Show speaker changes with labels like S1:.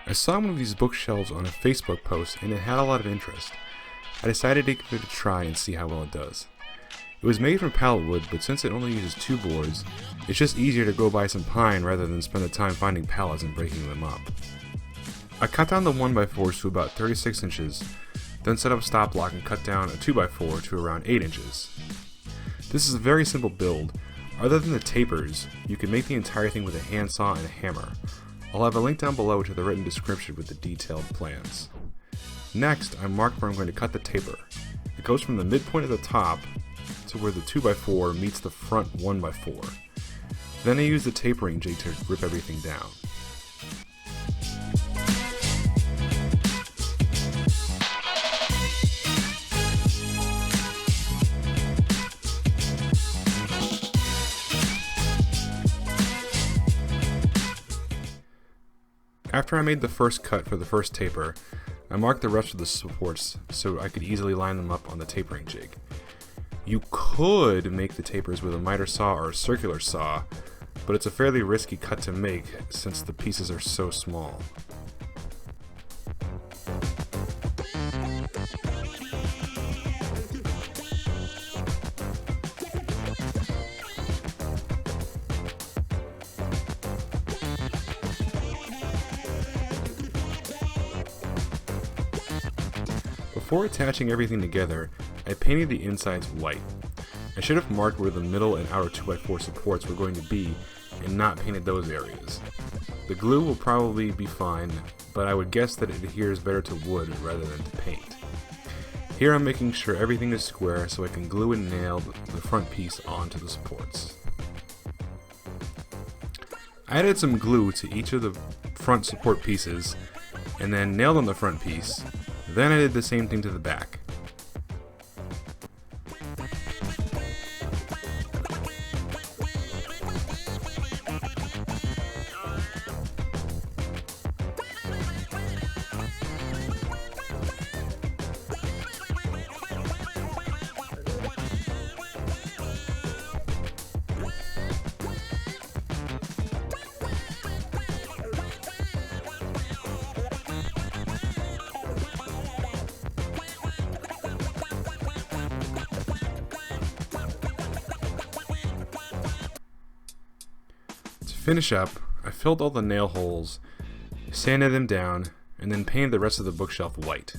S1: I saw one of these bookshelves on a Facebook post and it had a lot of interest. I decided to give it a try and see how well it does. It was made from pallet wood, but since it only uses 2 boards, it's just easier to go buy some pine rather than spend the time finding pallets and breaking them up. I cut down the 1x4s to about 36 inches, then set up a stop block and cut down a 2x4 to around 8 inches. This is a very simple build. Other than the tapers, you can make the entire thing with a handsaw and a hammer. I'll have a link down below to the written description with the detailed plans. Next, I marked where I'm going to cut the taper. It goes from the midpoint of the top to where the 2x4 meets the front 1x4. Then I use the tapering jig to rip everything down. After I made the first cut for the first taper, I marked the rest of the supports so I could easily line them up on the tapering jig. You could make the tapers with a miter saw or a circular saw, but it's a fairly risky cut to make since the pieces are so small. Before attaching everything together, I painted the insides white. I should have marked where the middle and outer 2x4 supports were going to be and not painted those areas. The glue will probably be fine, but I would guess that it adheres better to wood rather than to paint. Here I'm making sure everything is square so I can glue and nail the front piece onto the supports. I added some glue to each of the front support pieces and then nailed on the front piece. Then I did the same thing to the back. To finish up, I filled all the nail holes, sanded them down, and then painted the rest of the bookshelf white.